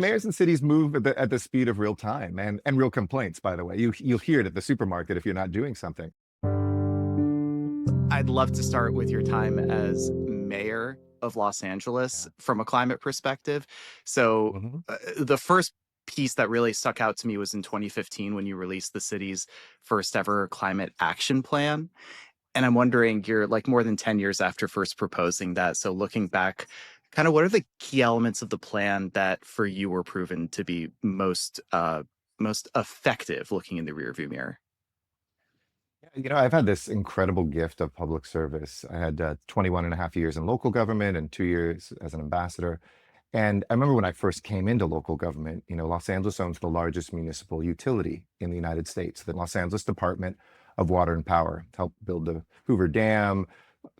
Mayors and cities move at the speed of real time and real complaints, by the way. You'll hear it at the supermarket if you're not doing something. I'd love to start with your time as mayor of Los Angeles Yeah. from a climate perspective. So, Mhm. the first piece that really stuck out to me was in 2015 when you released the city's first ever climate action plan. And I'm wondering, you're like more than 10 years after first proposing that. So, looking back, kind of what are the key elements of the plan that for you were proven to be most effective looking in the rearview mirror? I've had this incredible gift of public service. I had 21 and a half years in local government and 2 years as an ambassador. And I remember when I first came into local government, Los Angeles owns the largest municipal utility in the United States. The Los Angeles Department of Water and Power helped build the Hoover Dam,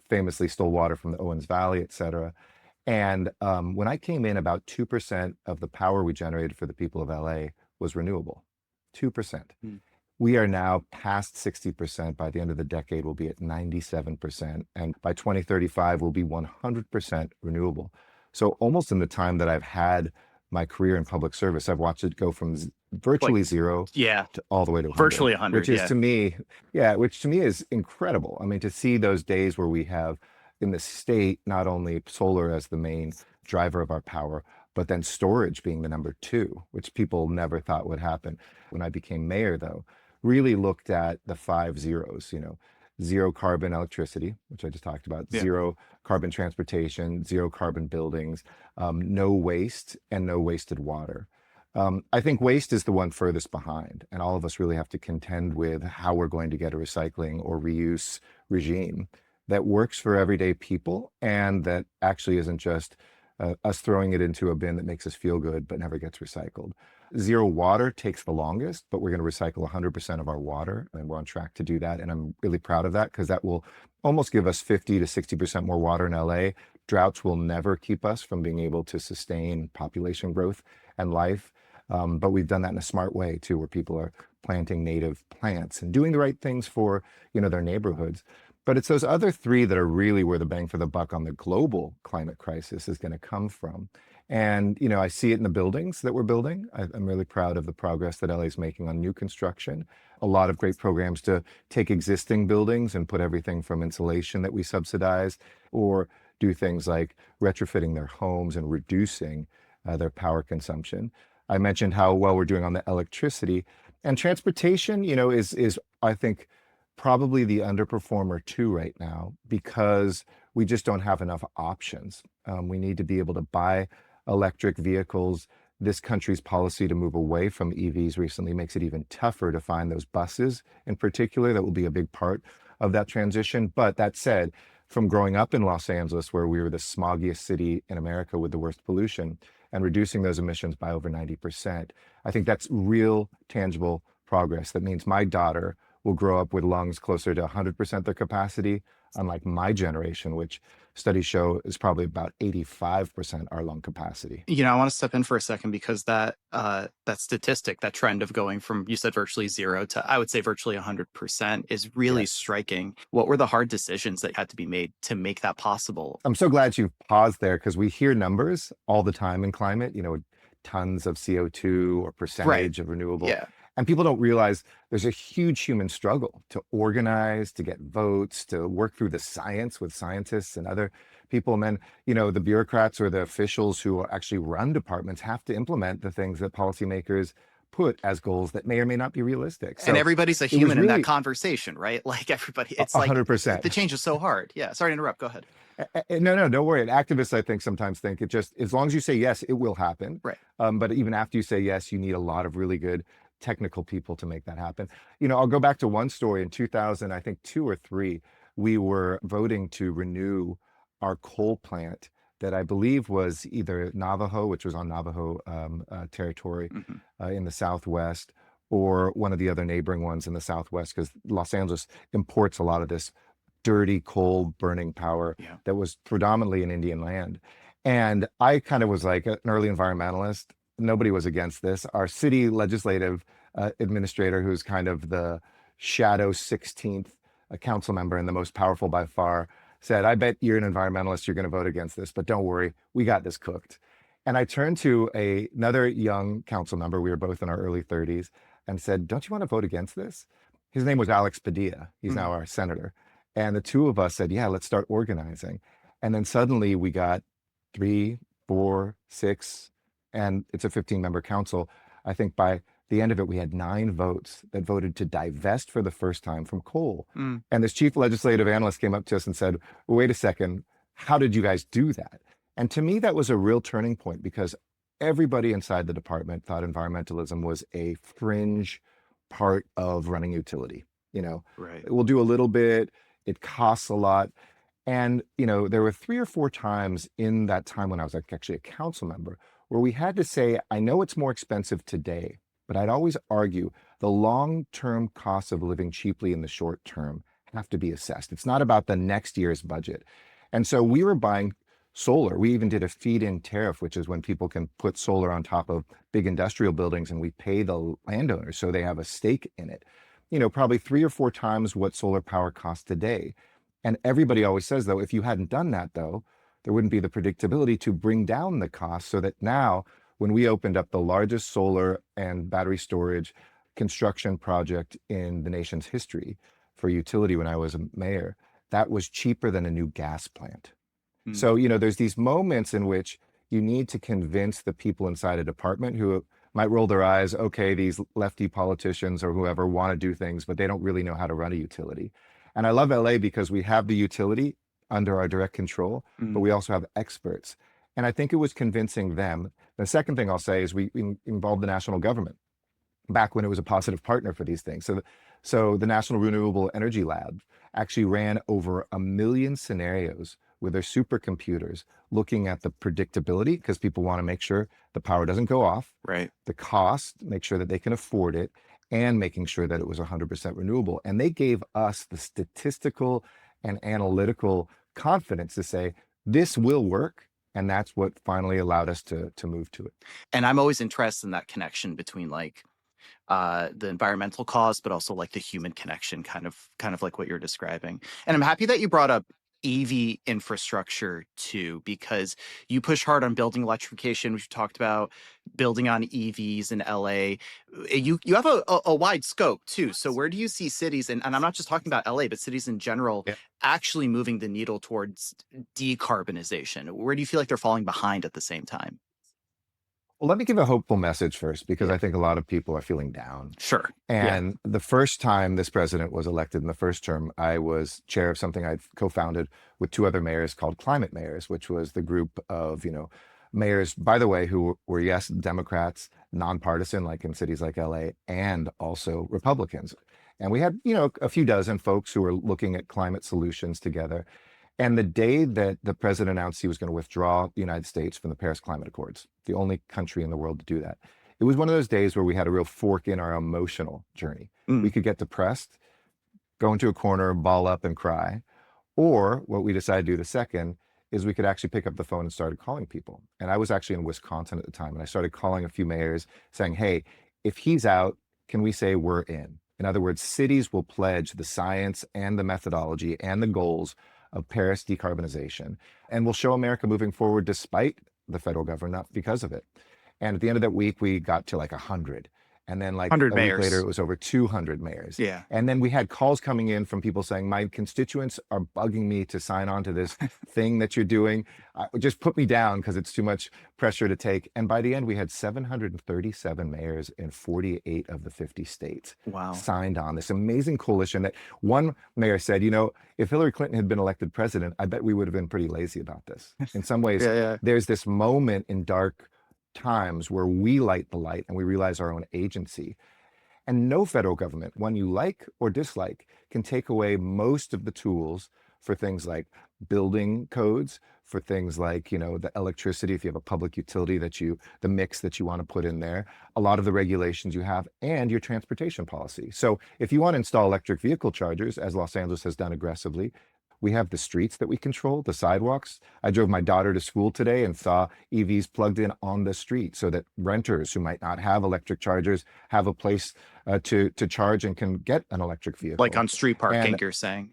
famously stole water from the Owens Valley, et cetera. And when I came in, about 2% of the power we generated for the people of LA was renewable. 2%. Mm. We are now past 60%. By the end of the decade, we'll be at 97%. And by 2035, we'll be 100% renewable. So almost in the time that I've had my career in public service, I've watched it go from Like, virtually zero yeah, to all the way to 100, virtually which 100. is Yeah. to me, yeah, which to me is incredible. I mean, to see those days where we have in the state, not only solar as the main driver of our power, but then storage being the number two, which people never thought would happen. When I became mayor, though, really looked at the 5 zeros, zero carbon electricity, which I just talked about, Yeah. zero carbon transportation, zero carbon buildings, no waste, and no wasted water. I think waste is the one furthest behind, and all of us really have to contend with how we're going to get a recycling or reuse regime that works for everyday people and that actually isn't just us throwing it into a bin that makes us feel good but never gets recycled. Zero water takes the longest, but we're going to recycle 100% of our water, and we're on track to do that. And I'm really proud of that because that will almost give us 50 to 60% more water in LA. Droughts will never keep us from being able to sustain population growth and life. But we've done that in a smart way too, where people are planting native plants and doing the right things for, their neighborhoods. But it's those other three that are really where the bang for the buck on the global climate crisis is going to come from. And, I see it in the buildings that we're building. I'm really proud of the progress that LA is making on new construction. A lot of great programs to take existing buildings and put everything from insulation that we subsidize, or do things like retrofitting their homes and reducing their power consumption. I mentioned how well we're doing on the electricity and transportation, is I think probably the underperformer too right now because we just don't have enough options. We need to be able to buy electric vehicles. This country's policy to move away from EVs recently makes it even tougher to find those buses in particular. That will be a big part of that transition. But that said, from growing up in Los Angeles, where we were the smoggiest city in America with the worst pollution, and reducing those emissions by over 90%, I think that's real, tangible progress. That means my daughter will grow up with lungs closer to 100% their capacity, unlike my generation, which studies show is probably about 85% our lung capacity. I want to step in for a second because that statistic, that trend of going from, you said, virtually zero to, I would say, virtually 100% is really Yes. striking. What were the hard decisions that had to be made to make that possible? I'm so glad you paused there because we hear numbers all the time in climate, tons of CO2 or Right. percentage of renewable. Yeah. And people don't realize there's a huge human struggle to organize, to get votes, to work through the science with scientists and other people. And then, the bureaucrats or the officials who actually run departments have to implement the things that policymakers put as goals that may or may not be realistic. And So everybody's a it was human in that really conversation, right? Like everybody, it's a like hundred percent. the change is so hard. Yeah. Sorry to interrupt. Go ahead. No, no, don't worry. And activists, I think, sometimes think it just, as long as you say yes, it will happen. Right. But even after you say yes, you need a lot of really good technical people to make that happen. I'll go back to one story in 2000, I think two or three, we were voting to renew our coal plant that I believe was either Navajo, which was on Navajo territory Hmm. in the Southwest, or one of the other neighboring ones in the Southwest, because Los Angeles imports a lot of this dirty coal burning power Yeah. that was predominantly in Indian land. And I kind of was like an early environmentalist. Nobody was against this. Our city legislative administrator, who's kind of the shadow 16th council member and the most powerful by far, said, I bet you're an environmentalist, you're going to vote against this, but don't worry, we got this cooked. And I turned to another young council member, we were both in our early 30s, and said, "Don't you want to vote against this?" His name was Alex Padilla. He's Mm, now our senator. And the two of us said, "Yeah, let's start organizing." And then suddenly we got three, four, six, and it's a 15-member council. I think by the end of it, we had 9 votes that voted to divest for the first time from coal. mm, And this chief legislative analyst came up to us and said, "Wait a second, how did you guys do that?" And to me, that was a real turning point because everybody inside the department thought environmentalism was a fringe part of running utility. You know, right. we'll do a little bit, it costs a lot. And, there were 3 or 4 times in that time when I was like actually a council member where we had to say, I know it's more expensive today, but I'd always argue the long-term costs of living cheaply in the short term have to be assessed. It's not about the next year's budget. And so we were buying solar. We even did a feed-in tariff, which is when people can put solar on top of big industrial buildings and we pay the landowners so they have a stake in it. Probably 3 or 4 times what solar power costs today. And everybody always says, though, if you hadn't done that, though, there wouldn't be the predictability to bring down the cost so that now, when we opened up the largest solar and battery storage construction project in the nation's history for utility when I was a mayor, that was cheaper than a new gas plant. Mm. So, there's these moments in which you need to convince the people inside a department who might roll their eyes, okay, these lefty politicians or whoever want to do things, but they don't really know how to run a utility. And I love LA because we have the utility under our direct control, but Mm. we also have experts. And I think it was convincing them. The second thing I'll say is we involved the national government back when it was a positive partner for these things. So the National Renewable Energy Lab actually ran over 1 million scenarios with their supercomputers looking at the predictability because people want to make sure the power doesn't go off, Right. the cost, make sure that they can afford it, and making sure that it was 100% renewable. And they gave us the statistical and analytical confidence to say, this will work. And that's what finally allowed us to move to it. And I'm always interested in that connection between like the environmental cost, but also like the human connection, kind of like what you're describing. And I'm happy that you brought up EV infrastructure too, because you push hard on building electrification, which you talked about building on EVs in LA. You have a wide scope too. So where do you see cities, and I'm not just talking about LA, but cities in general, Yeah. actually moving the needle towards decarbonization? Where do you feel like they're falling behind at the same time? Well, let me give a hopeful message first, because Yeah, I think a lot of people are feeling down. sure. Yeah. And the first time this president was elected in the first term, I was chair of something I'd co-founded with 2 other mayors called Climate Mayors, which was the group of, mayors, by the way, who were, yes, Democrats, nonpartisan, like in cities like LA, and also Republicans. And we had, a few dozen folks who were looking at climate solutions together. And the day that the president announced he was going to withdraw the United States from the Paris Climate Accords, the only country in the world to do that, it was one of those days where we had a real fork in our emotional journey. We Mm. could get depressed, go into a corner, ball up, and cry. Or what we decided to do the second is we could actually pick up the phone and started calling people. And I was actually in Wisconsin at the time, and I started calling a few mayors saying, hey, if he's out, can we say we're in? In other words, cities will pledge the science and the methodology and the goals of Paris decarbonization, and will show America moving forward despite the federal government, not because of it. And at the end of that week, we got to like 100. And then like 100 a week later, mayors. it was over 200 mayors. Yeah. And then we had calls coming in from people saying, my constituents are bugging me to sign on to this thing that you're doing. Just put me down because it's too much pressure to take. And by the end, we had 737 mayors in 48 of the 50 states Wow. signed on this amazing coalition that one mayor said, if Hillary Clinton had been elected president, I bet we would have been pretty lazy about this. In some ways, Yeah, yeah. there's this moment in dark times where we light the light and we realize our own agency. And no federal government, one you like or dislike, can take away most of the tools for things like building codes, for things like, the electricity, if you have a public utility the mix that you want to put in there, a lot of the regulations you have, and your transportation policy. So if you want to install electric vehicle chargers, as Los Angeles has done aggressively, we have the streets that we control, the sidewalks. I drove my daughter to school today and saw EVs plugged in on the street so that renters who might not have electric chargers have a place to charge and can get an electric Like vehicle. on street parking, And you're saying.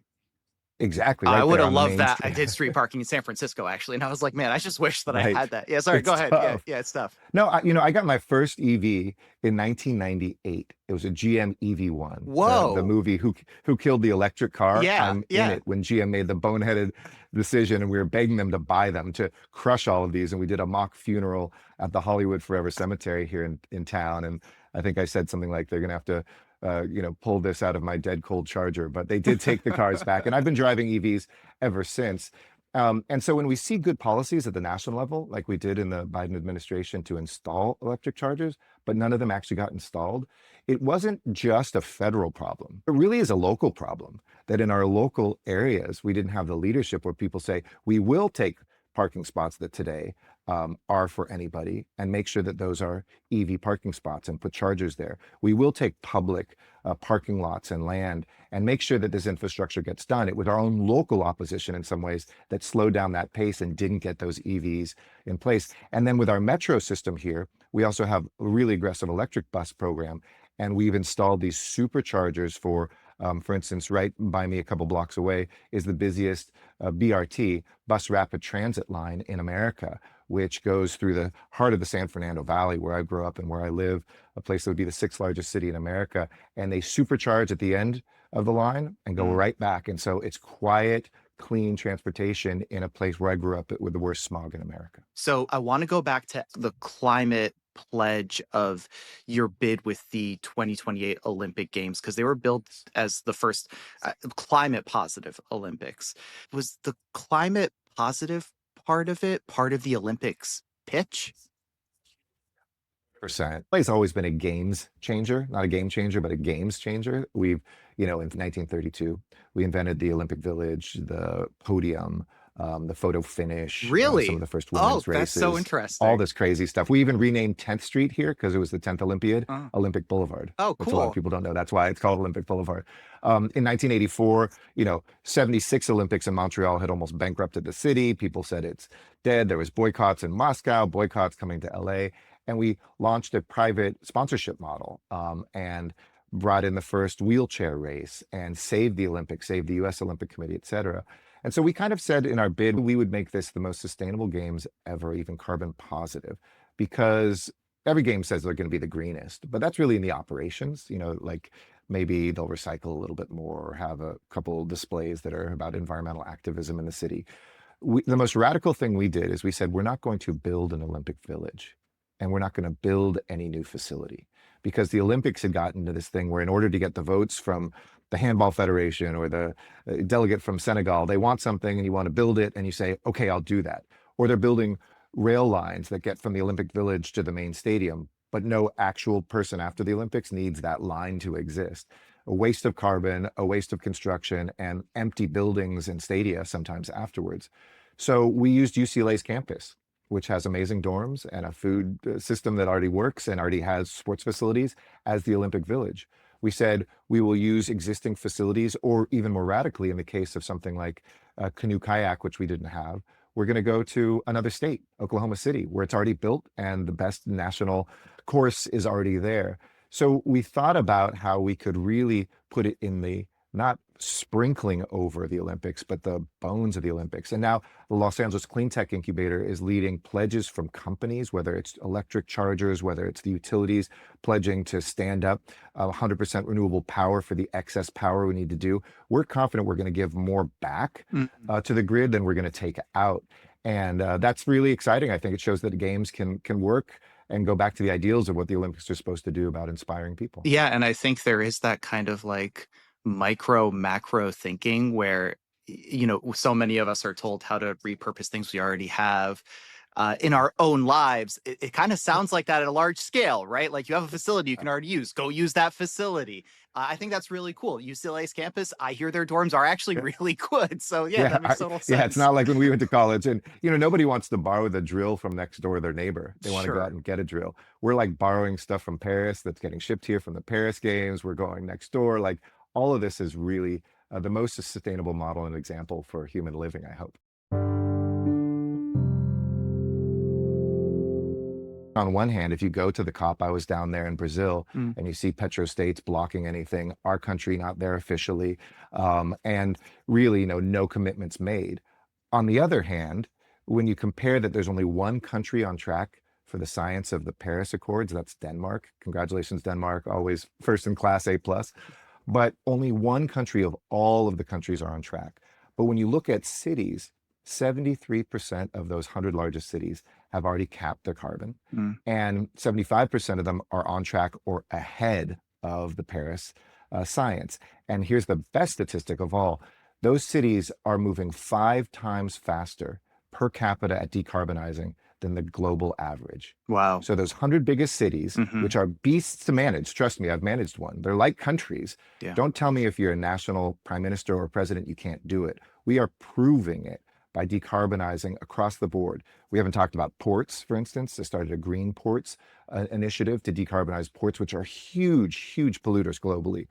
Exactly, I right would there have on the loved main that. I street. did street parking in San Francisco actually, and I was like, man, I just wish that I Right. had that. Yeah, sorry, It's go ahead. Yeah, tough. yeah, it's tough. No, I got my first EV in 1998. It was a GM EV1. The Whoa. movie Who Killed the Electric Car. Yeah, I'm in yeah. it when GM made the boneheaded decision, and we were begging them to buy them to crush all of these. And we did a mock funeral at the Hollywood Forever Cemetery here in town. And I think I said something like they're gonna have to. Pull this out of my dead cold charger, but they did take the cars back, and I've been driving EVs ever since. And so when we see good policies at the national level, like we did in the Biden administration to install electric chargers, but none of them actually got installed, it wasn't just a federal problem. It really is a local problem that in our local areas, we didn't have the leadership where people say, we will take parking spots that today are for anybody and make sure that those are EV parking spots and put chargers there. We will take public parking lots and land and make sure that this infrastructure gets done. It was our own local opposition in some ways that slowed down that pace and didn't get those EVs in place. And then with our metro system here, we also have a really aggressive electric bus program. And we've installed these superchargers for instance, right by me a couple blocks away is the busiest BRT, bus rapid transit line in America, which goes through the heart of the San Fernando Valley, where I grew up and where I live, a place that would be the sixth largest city in America. And they supercharge at the end of the line and go Mm. right back. And so it's quiet, clean transportation in a place where I grew up with the worst smog in America. So I want to go back to the climate pledge of your bid with the 2028 Olympic Games because they were built as the first climate positive Olympics. Was the climate positive part of it part of the Olympics pitch? Percent. It's always been a games changer, not a game changer, but a games changer. In 1932, we invented the Olympic Village, the podium, the photo finish, some of Really? the first Oh, women's that's so races, all interesting. this crazy stuff. We even renamed 10th Street here because it was the 10th Olympiad, Oh, Olympic Boulevard, oh, which a lot of cool. people don't know. That's why it's called Olympic Boulevard. In 1984, 76 Olympics in Montreal had almost bankrupted the city. People said it's dead. There was boycotts in Moscow, boycotts coming to LA, and we launched a private sponsorship model and brought in the first wheelchair race and saved the Olympics, saved the U.S. Olympic Committee, et cetera. And so we kind of said in our bid, we would make this the most sustainable games ever, even carbon positive, because every game says they're going to be the greenest, but that's really in the operations, like maybe they'll recycle a little bit more or have a couple displays that are about environmental activism in the city. The most radical thing we did is we said, we're not going to build an Olympic village and we're not going to build any new facility because the Olympics had gotten to this thing where in order to get the votes from the Handball Federation or the delegate from Senegal, they want something and you want to build it and you say, okay, I'll do that. Or they're building rail lines that get from the Olympic Village to the main stadium, but no actual person after the Olympics needs that line to exist. A waste of carbon, a waste of construction, and empty buildings and stadia sometimes afterwards. So we used UCLA's campus, which has amazing dorms and a food system that already works and already has sports facilities as the Olympic Village. We said we will use existing facilities, or even more radically, in the case of something like canoe kayak, which we didn't have, we're going to go to another state, Oklahoma City, where it's already built and the best national course is already there. So we thought about how we could really put it in the not sprinkling over the Olympics, but the bones of the Olympics. And now the Los Angeles Clean Tech Incubator is leading pledges from companies, whether it's electric chargers, whether it's the utilities pledging to stand up 100% renewable power for the excess power we need to do. We're confident we're going to give more back Mm. to the grid than we're going to take out. And that's really exciting. I think it shows that games can work and go back to the ideals of what the Olympics are supposed to do about inspiring people. Yeah, and I think there is that kind of like micro macro thinking where so many of us are told how to repurpose things we already have in our own lives. It kind of sounds like that at a large scale, right? Like you have a facility you can already use, go use that facility. I think that's really cool. UCLA's campus, I hear their dorms are actually really good. So yeah, Yeah, that makes total yeah, it's sense. not like when we went to college and nobody wants to borrow the drill from next door their neighbor. They want to go out Sure. and get a drill. We're like borrowing stuff from Paris that's getting shipped here from the Paris games. We're going next door. Like all of this is really the most sustainable model and example for human living, I hope. on one hand, if you go to the COP, I was down there in Brazil, Mm. and you see petrostates blocking anything, our country not there officially, and really, no commitments made. On the other hand, when you compare that there's only one country on track for the science of the Paris Accords, that's Denmark. Congratulations, Denmark, always first in class, A plus. But only one country of all of the countries are on track. But when you look at cities, 73% of those 100 largest cities have already capped their carbon, Mm. and 75% of them are on track or ahead of the Paris science. And here's the best statistic of all: those cities are moving 5 times faster per capita at decarbonizing than the global average. Wow. So those 100 biggest cities, Hmm. which are beasts to manage, trust me, I've managed one. They're like countries. Yeah. Don't tell me if you're a national prime minister or president, you can't do it. We are proving it by decarbonizing across the board. We haven't talked about ports, for instance. They started a green ports initiative to decarbonize ports, which are huge, huge polluters globally.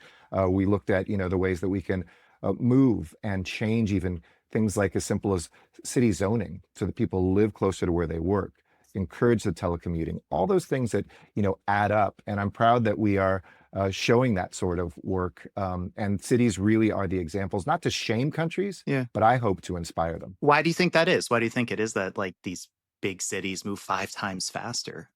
We looked at, the ways that we can move and change even things like as simple as city zoning so that people live closer to where they work, encourage the telecommuting, all those things that, add up. And I'm proud that we are showing that sort of work. And cities really are the examples, not to shame countries, Yeah. but I hope to inspire them. Why do you think that is? Why do you think it is that like these big cities move 5 times faster?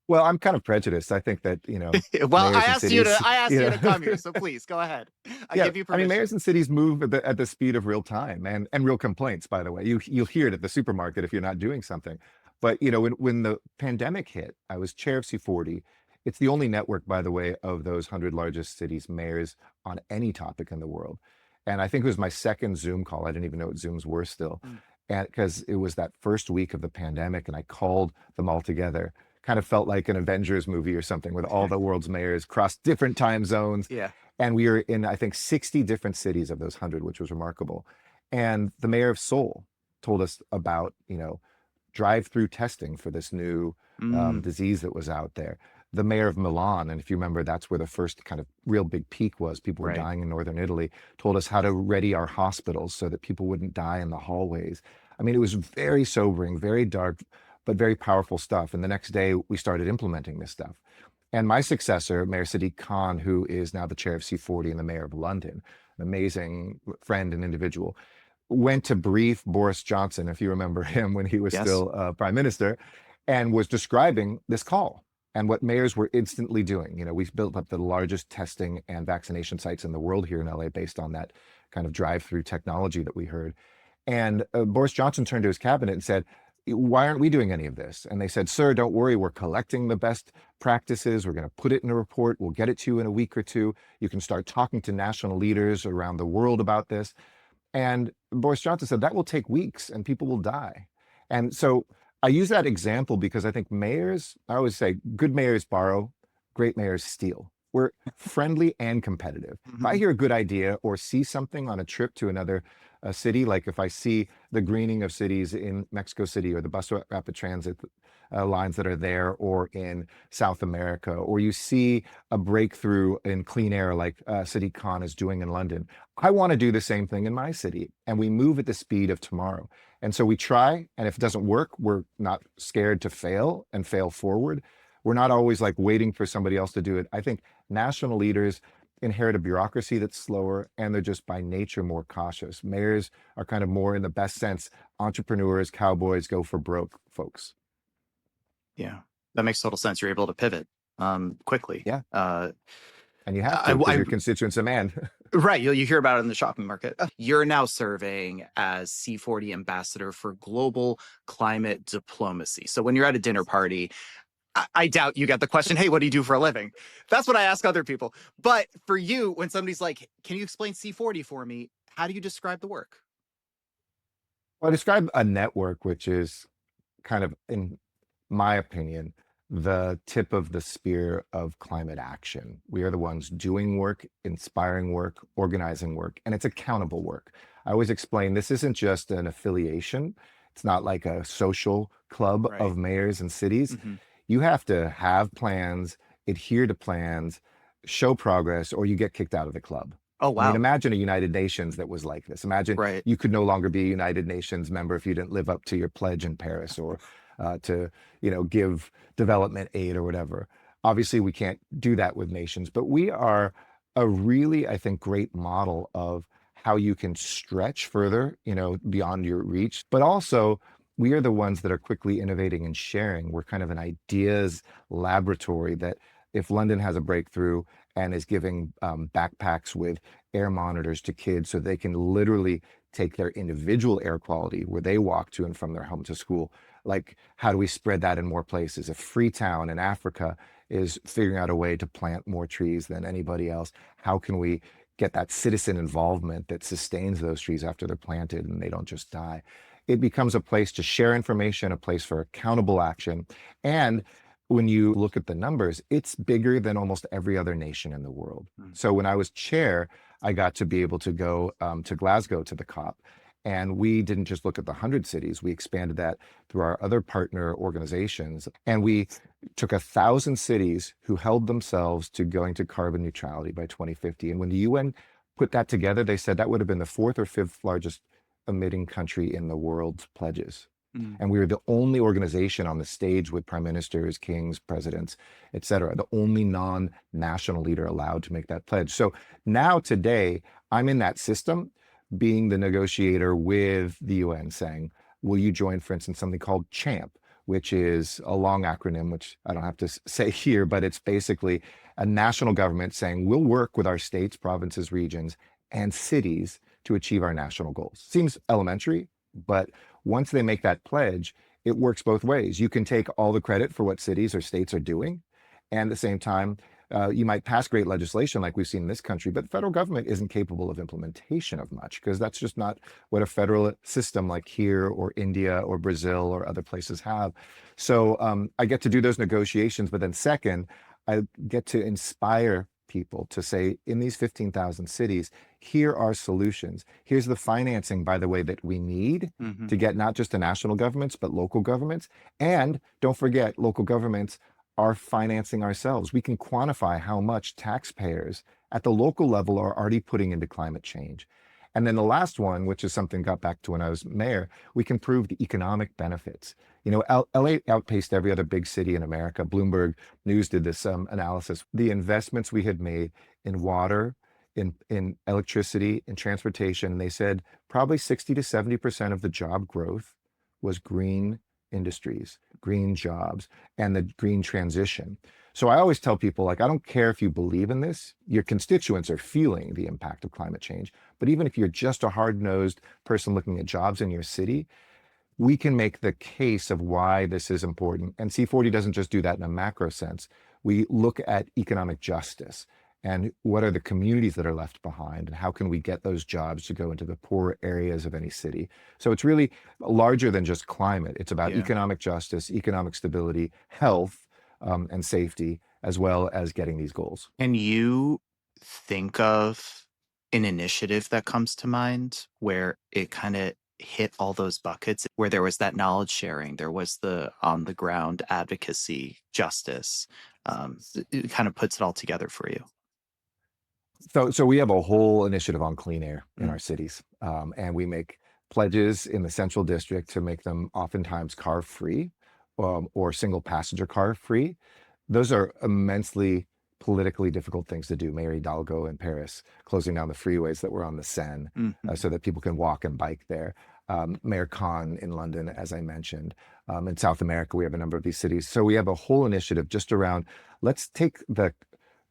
Well, I'm kind of prejudiced. I think that, Well, mayors and cities, I asked you to come here, so please go ahead. I yeah, give you I mean, permission. mayors and cities move at the speed of real time and real complaints, by the way. You'll hear it at the supermarket if you're not doing something. But when the pandemic hit, I was chair of C40. It's the only network, by the way, of those 100 largest cities mayors on any topic in the world. And I think it was my second Zoom call. I didn't even know what Zooms were still. Mm. And because it was that first week of the pandemic, and I called them all together. Kind of felt like an Avengers movie or something with all the world's mayors across different time zones. Yeah. And we were in, I think, 60 different cities of those 100, which was remarkable. And the mayor of Seoul told us about, drive-through testing for this new Mm. disease that was out there. The mayor of Milan, and if you remember, that's where the first kind of real big peak was. People were Right. dying in northern Italy, told us how to ready our hospitals so that people wouldn't die in the hallways. I mean, it was very sobering, very dark, but very powerful stuff. And the next day, we started implementing this stuff. And my successor, Mayor Sadiq Khan, who is now the chair of C40 and the mayor of London, an amazing friend and individual, went to brief Boris Johnson, if you remember him when he was Yes. still prime minister, and was describing this call and what mayors were instantly doing. We've built up the largest testing and vaccination sites in the world here in LA based on that kind of drive-through technology that we heard. And Boris Johnson turned to his cabinet and said, why aren't we doing any of this? And they said, sir, don't worry. We're collecting the best practices. We're going to put it in a report. We'll get it to you in a week or two. You can start talking to national leaders around the world about this. And Boris Johnson said that will take weeks and people will die. And so I use that example because I think mayors, I always say, good mayors borrow, great mayors steal. We're friendly and competitive. If I Mhm. hear a good idea or see something on a trip to another city, like if I see the greening of cities in Mexico City or the bus rapid transit lines that are there, or in South America, or you see a breakthrough in clean air like Sadiq Khan is doing in London, I want to do the same thing in my city. And we move at the speed of tomorrow. And so we try, and if it doesn't work, we're not scared to fail and fail forward. We're not always like waiting for somebody else to do it. I think national leaders inherit a bureaucracy that's slower, and they're just by nature more cautious. Mayors are kind of more, in the best sense, entrepreneurs, cowboys, go for broke folks. Yeah. That makes total sense. You're able to pivot quickly. Yeah. And you have to, I, because I your constituents demand. Right. You hear about it in the shopping market. You're now serving as C40 ambassador for global climate diplomacy. So when you're at a dinner party, I doubt you get the question, hey, what do you do for a living? That's what I ask other people. But for you, when somebody's like, can you explain C40 for me? How do you describe the work? Well, I describe a network which is kind of, in my opinion, the tip of the spear of climate action. We are the ones doing work, inspiring work, organizing work, and it's accountable work. I always explain this isn't just an affiliation. It's not like a social club Right. of mayors and cities. Hmm. You have to have plans, adhere to plans, show progress, or you get kicked out of the club. Oh, I mean, wow. imagine a United Nations that was like this. Imagine Right. you could no longer be a United Nations member if you didn't live up to your pledge in Paris, or to, give development aid or whatever. Obviously, we can't do that with nations, but we are a really, I think, great model of how you can stretch further, beyond your reach, but also we are the ones that are quickly innovating and sharing. We're kind of an ideas laboratory that if London has a breakthrough and is giving backpacks with air monitors to kids so they can literally take their individual air quality where they walk to and from their home to school, like how do we spread that in more places? If Freetown in Africa is figuring out a way to plant more trees than anybody else, how can we get that citizen involvement that sustains those trees after they're planted and they don't just die? It becomes a place to share information, a place for accountable action. And when you look at the numbers, it's bigger than almost every other nation in the world. Mm. So when I was chair, I got to be able to go to Glasgow to the COP. And we didn't just look at the 100 cities, we expanded that through our other partner organizations. And we took 1,000 cities who held themselves to going to carbon neutrality by 2050. And when the UN put that together, they said that would have been the fourth or fifth largest emitting country in the world's pledges. Mm. And we were the only organization on the stage with prime ministers, kings, presidents, et cetera, the only non-national leader allowed to make that pledge. So now today, I'm in that system being the negotiator with the UN saying, will you join, for instance, something called CHAMP, which is a long acronym, which I don't have to say here, but it's basically a national government saying, we'll work with our states, provinces, regions, and cities to achieve our national goals. Seems elementary, but once they make that pledge, it works both ways. You can take all the credit for what cities or states are doing. And at the same time, you might pass great legislation like we've seen in this country, but the federal government isn't capable of implementation of much because that's just not what a federal system like here or India or Brazil or other places have. So I get to do those negotiations, but then second, I get to inspire people to say, in these 15,000 cities, here are solutions. Here's the financing, by the way, that we need Mhm. to get not just the national governments, but local governments. And don't forget, local governments are financing ourselves. We can quantify how much taxpayers at the local level are already putting into climate change. And then the last one, which is something got back to when I was mayor, we can prove the economic benefits. LA outpaced every other big city in America. Bloomberg News did this analysis. The investments we had made in water, in electricity, in transportation, and they said probably 60 to 70% of the job growth was green industries, green jobs, and the green transition. So I always tell people, like, I don't care if you believe in this, your constituents are feeling the impact of climate change. But even if you're just a hard-nosed person looking at jobs in your city, we can make the case of why this is important. And C40 doesn't just do that in a macro sense. We look at economic justice and what are the communities that are left behind and how can we get those jobs to go into the poor areas of any city. So it's really larger than just climate. It's about Yeah. economic justice, economic stability, health, and safety, as well as getting these goals. Can you think of an initiative that comes to mind where it kind of hit all those buckets, where there was that knowledge sharing, there was the on the ground advocacy, justice? It kind of puts it all together for you. So we have a whole initiative on clean air in Mm. our cities, and we make pledges in the central district to make them oftentimes car free, or single passenger car free. Those are immensely politically difficult things to do. Mayor Hidalgo in Paris closing down the freeways that were on the Seine, Mhm. so that people can walk and bike there. Mayor Khan in London, as I mentioned. In South America, we have a number of these cities. So we have a whole initiative just around, let's take the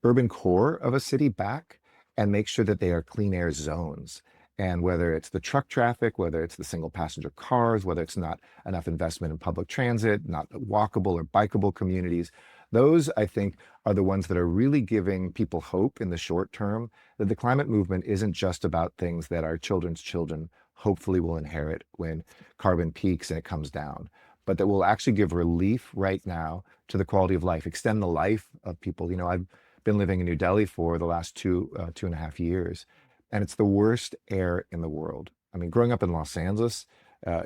urban core of a city back and make sure that they are clean air zones. And whether it's the truck traffic, whether it's the single passenger cars, whether it's not enough investment in public transit, not walkable or bikeable communities, those I think are the ones that are really giving people hope in the short term that the climate movement isn't just about things that our children's children hopefully will inherit when carbon peaks and it comes down, but that will actually give relief right now to the quality of life, extend the life of people. I've been living in New Delhi for the last 2.5 years, and it's the worst air in the world. I mean, growing up in Los Angeles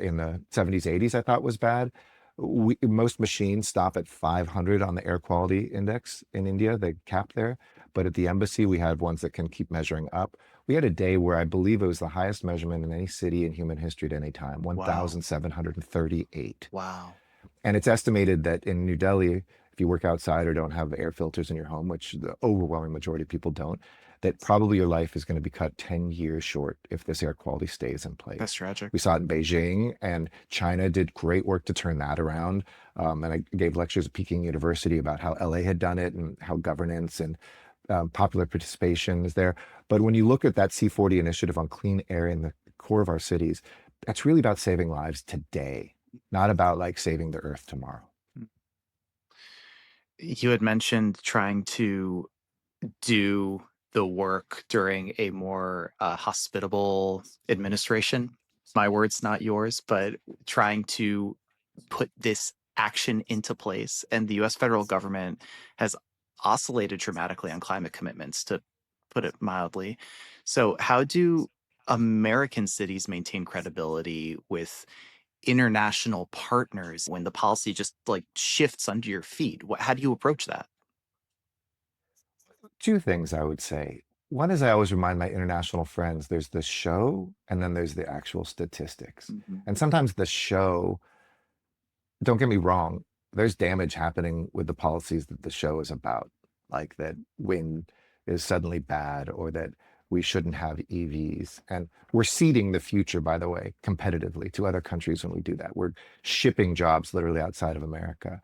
in the 70s, 80s, I thought was bad. Most machines stop at 500 on the air quality index in India, they cap there. But at the embassy, we have ones that can keep measuring up. We had a day where I believe it was the highest measurement in any city in human history at any time, Wow. 1,738. Wow. And it's estimated that in New Delhi, if you work outside or don't have air filters in your home, which the overwhelming majority of people don't, that probably your life is going to be cut 10 years short if this air quality stays in That's place. tragic. We saw it in Beijing, and China did great work to turn that around. And I gave lectures at Peking University about how LA had done it and how governance and popular participation is there. But when you look at that C40 initiative on clean air in the core of our cities, that's really about saving lives today, not about like saving the earth tomorrow. You had mentioned trying to do the work during a more hospitable administration. My words, not yours, but trying to put this action into place. And the US federal government has oscillated dramatically on climate commitments, to put it mildly. So, how do American cities maintain credibility with international partners when the policy just like shifts under your feet? How do you approach that? Two things I would say. One is I always remind my international friends there's the show and then there's the actual statistics. Mhm. And sometimes the show, don't get me wrong, there's damage happening with the policies that the show is about, like that wind is suddenly bad or that we shouldn't have EVs. And we're seeding the future, by the way, competitively to other countries when we do that. We're shipping jobs literally outside of America.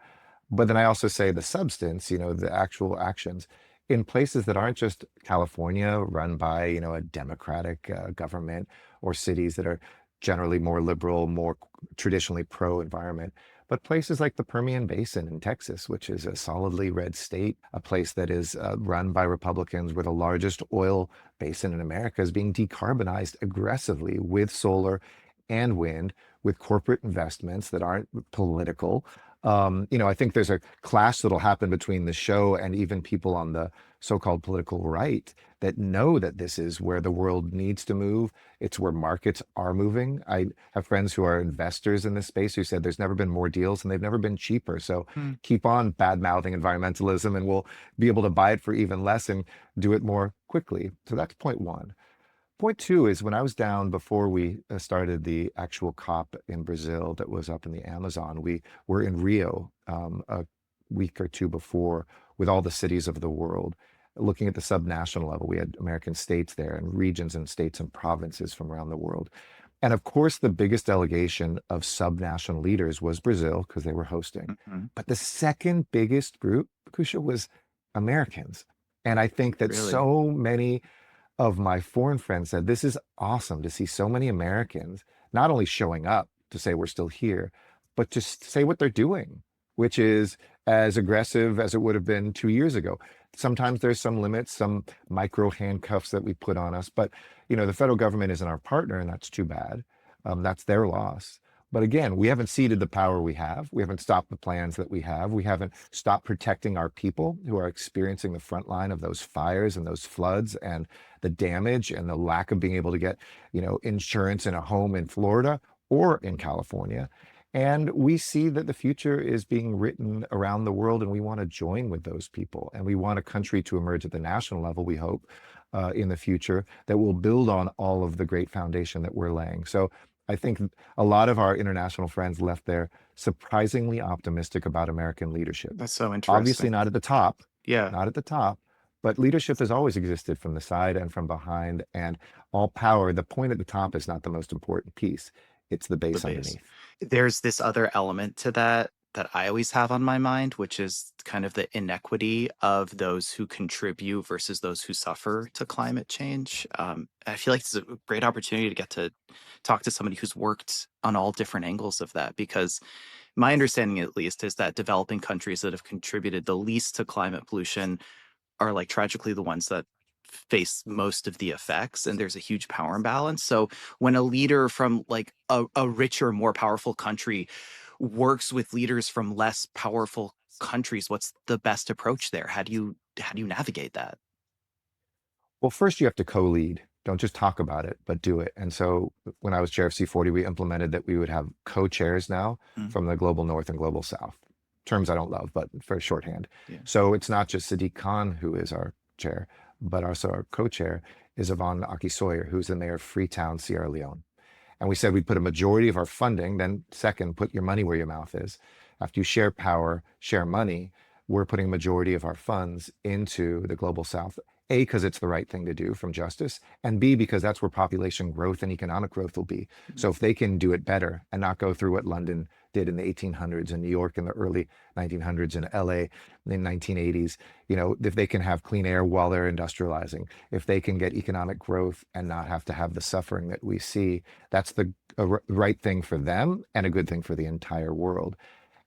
But then I also say the substance, the actual actions in places that aren't just California, run by, a democratic government, or cities that are generally more liberal, more traditionally pro-environment, but places like the Permian Basin in Texas, which is a solidly red state, a place that is run by Republicans, where the largest oil basin in America is being decarbonized aggressively with solar and wind, with corporate investments that aren't political. I think there's a clash that'll happen between the show and even people on the so-called political right that know that this is where the world needs to move. It's where markets are moving. I have friends who are investors in this space who said there's never been more deals and they've never been cheaper. So Hmm. keep on bad-mouthing environmentalism and we'll be able to buy it for even less and do it more quickly. So that's point one. Point two is when I was down before we started the actual COP in Brazil that was up in the Amazon, we were in Rio a week or two before with all the cities of the world, looking at the subnational level. We had American states there and regions and states and provinces from around the world. And of course, the biggest delegation of subnational leaders was Brazil because they were hosting. Mhm. But the second biggest group, Kusha, was Americans. And I think that Really? so many of my foreign friends said, this is awesome to see so many Americans not only showing up to say we're still here, but to say what they're doing, which is as aggressive as it would have been 2 years ago. Sometimes there's some limits, some micro handcuffs that we put on us, but the federal government isn't our partner, and that's too bad. That's their loss. But again, we haven't ceded the power we have. We haven't stopped the plans that we have. We haven't stopped protecting our people who are experiencing the front line of those fires and those floods and the damage and the lack of being able to get, insurance in a home in Florida or in California. And we see that the future is being written around the world, and we want to join with those people. And we want a country to emerge at the national level, we hope, in the future that will build on all of the great foundation that we're laying. So I think a lot of our international friends left there surprisingly optimistic about American leadership. That's so Obviously, interesting. not at the top, Yeah, not at the top, but leadership has always existed from the side and from behind, and all power. The point at the top is not the most important piece, it's the the base base. underneath. There's this other element to that that I always have on my mind, which is kind of the inequity of those who contribute versus those who suffer to climate change. I feel like it's a great opportunity to get to talk to somebody who's worked on all different angles of that, because my understanding, at least, is that developing countries that have contributed the least to climate pollution are like tragically the ones that face most of the effects, and there's a huge power imbalance. So when a leader from like a richer, more powerful country works with leaders from less powerful countries, what's the best approach there? How do you navigate that? Well, first you have to co-lead. Don't just talk about it, but do it. And so when I was chair of C40, we implemented that we would have co-chairs now Mm, from the global north and global south. Terms I don't love, but for shorthand. yeah. So it's not just Sadiq Khan who is our chair, but also our co-chair is Yvonne Aki Sawyer, who's the mayor of Freetown, Sierra Leone. And we said we'd put a majority of our funding, then second, put your money where your mouth is, after you share power, share money, we're putting majority of our funds into the global south. A, because it's the right thing to do from justice, and B, because that's where population growth and economic growth will be. So if they can do it better and not go through what London did in the 1800s and New York in the early 1900s and LA in the 1980s, if they can have clean air while they're industrializing, if they can get economic growth and not have to have the suffering that we see, that's the right thing for them and a good thing for the entire world.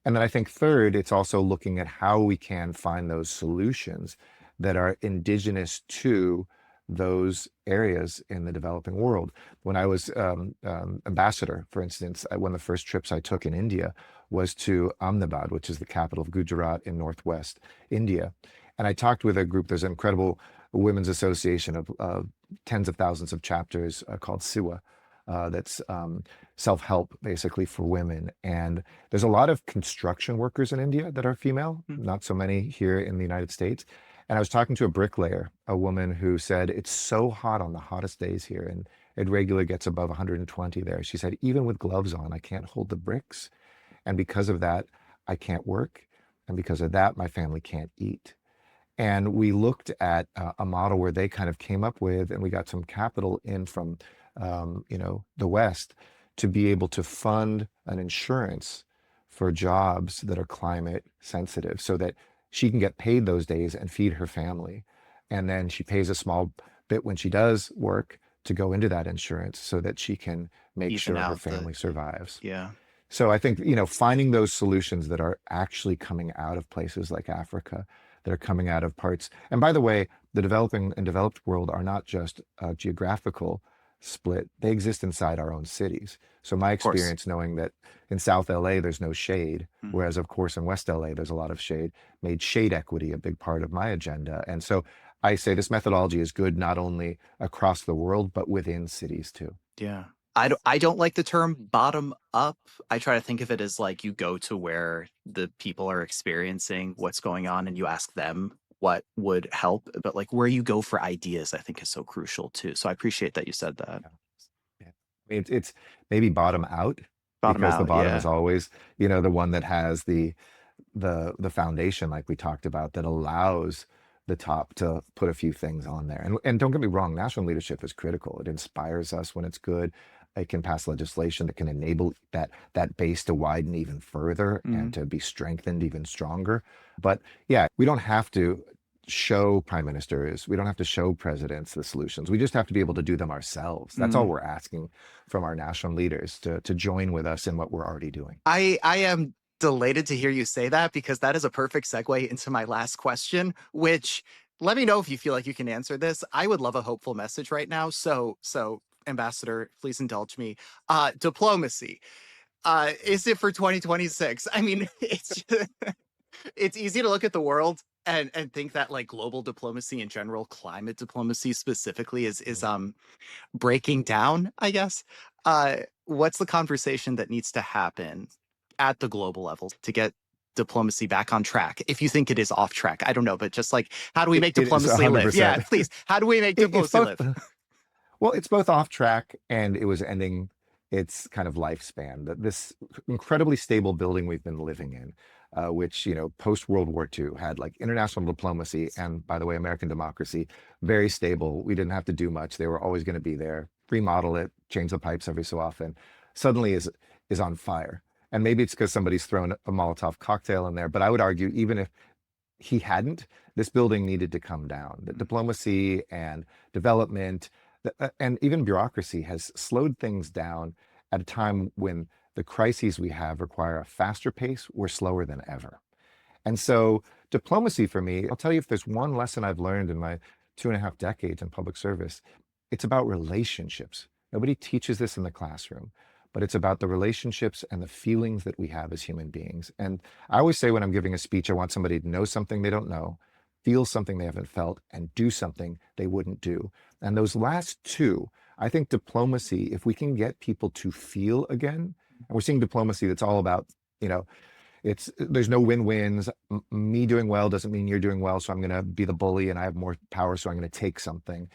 And then I think third, it's also looking at how we can find those solutions that are indigenous to those areas in the developing world. When I was ambassador, for instance, one of the first trips I took in India was to Ahmedabad, which is the capital of Gujarat in northwest India. And I talked with a group, there's an incredible women's association of tens of thousands of chapters called SIWA. That's self-help basically for women. And there's a lot of construction workers in India that are female, Mm. not so many here in the United States. And I was talking to a bricklayer, a woman who said, it's so hot on the hottest days here, and it regularly gets above 120 there. She said, even with gloves on, I can't hold the bricks. And because of that, I can't work. And because of that, my family can't eat. And we looked at a model where they kind of came up with, and we got some capital in from, the West to be able to fund an insurance for jobs that are climate sensitive so that she can get paid those days and feed her family. And then she pays a small bit when she does work to go into that insurance so that she can make Even sure her out the, family survives. yeah. So I think, finding those solutions that are actually coming out of places like Africa, that are coming out of parts. And by the way, the developing and developed world are not just a geographical split. They exist inside our own cities. So my Of course. experience knowing that in South LA, there's no shade, Mm. whereas of course in West LA, there's a lot of shade, made shade equity a big part of my agenda. And so I say this methodology is good not only across the world, but within cities too. Yeah. I don't like the term bottom up. I try to think of it as like you go to where the people are experiencing what's going on and you ask them what would help. But like where you go for ideas, I think is so crucial too. So I appreciate that you said that. Yeah. Yeah. I mean, it's maybe bottom out Bottom because the out, bottom is yeah. always, the one that has the foundation like we talked about that allows the top to put a few things on there. And don't get me wrong, national leadership is critical. It inspires us when it's good. It can pass legislation that can enable that base to widen even further and Mm. to be strengthened even stronger. But yeah, we don't have to show prime ministers, we don't have to show presidents the solutions. We just have to be able to do them ourselves. That's all Mm. we're asking from our national leaders to join with us in what we're already doing. I am delighted to hear you say that because that is a perfect segue into my last question, which let me know if you feel like you can answer this. I would love a hopeful message right now. So Ambassador, please indulge me. Diplomacy. Is it for 2026? I mean, it's easy to look at the world and think that like global diplomacy in general, climate diplomacy specifically is breaking down, I guess. What's the conversation that needs to happen at the global level to get diplomacy back on track? If you think it is off track, I don't know, but just like, how do we make It is diplomacy live? Yeah, 100%. please. How do we make It's diplomacy both. live? Well, it's both off track and it was ending its kind of lifespan. That this incredibly stable building we've been living in, which, post World War II had like international diplomacy and, by the way, American democracy, very stable. We didn't have to do much. They were always going to be there. Remodel it, change the pipes every so often. Suddenly is on fire. And maybe it's because somebody's thrown a Molotov cocktail in there. But I would argue, even if he hadn't, this building needed to come down. The diplomacy and development and even bureaucracy has slowed things down at a time when the crises we have require a faster pace. We're slower than ever. And so diplomacy for me, I'll tell you if there's one lesson I've learned in my 2.5 decades in public service, it's about relationships. Nobody teaches this in the classroom, but it's about the relationships and the feelings that we have as human beings. And I always say when I'm giving a speech, I want somebody to know something they don't know, feel something they haven't felt, and do something they wouldn't do. And those last two, I think diplomacy, if we can get people to feel again, and we're seeing diplomacy that's all about, you know, there's no win-wins. Me doing well doesn't mean you're doing well, so I'm going to be the bully and I have more power, so I'm going to take something.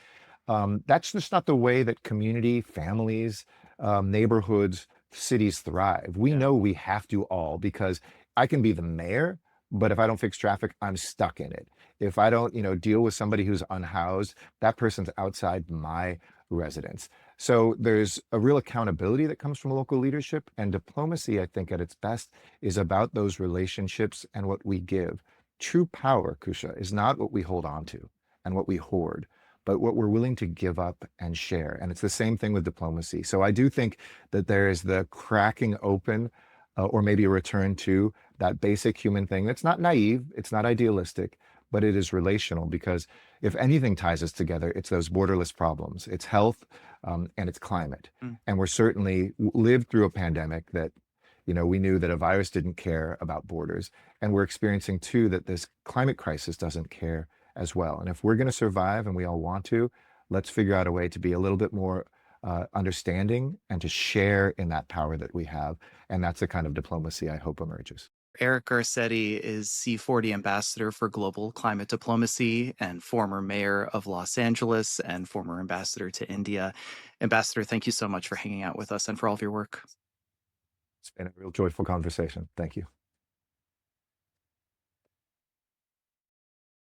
That's just not the way that community, families, neighborhoods, cities thrive. We Yeah. know we have to all because I can be the mayor, but if I don't fix traffic, I'm stuck in it. If I don't, deal with somebody who's unhoused, that person's outside my residence. So there's a real accountability that comes from local leadership, and diplomacy, I think, at its best, is about those relationships and what we give. True power, Kusha, is not what we hold on to and what we hoard, but what we're willing to give up and share. And it's the same thing with diplomacy. So I do think that there is the cracking open, or maybe a return to that basic human thing that's not naive, it's not idealistic, but it is relational, because if anything ties us together, it's those borderless problems. It's health, and it's climate. Mm. And we're certainly lived through a pandemic that, we knew that a virus didn't care about borders. And we're experiencing too that this climate crisis doesn't care as well. And if we're going to survive, and we all want to, let's figure out a way to be a little bit more understanding and to share in that power that we have. And that's the kind of diplomacy I hope emerges. Eric Garcetti is C40 Ambassador for Global Climate Diplomacy and former mayor of Los Angeles and former ambassador to India. Ambassador, thank you so much for hanging out with us and for all of your work. It's been a real joyful conversation. Thank you.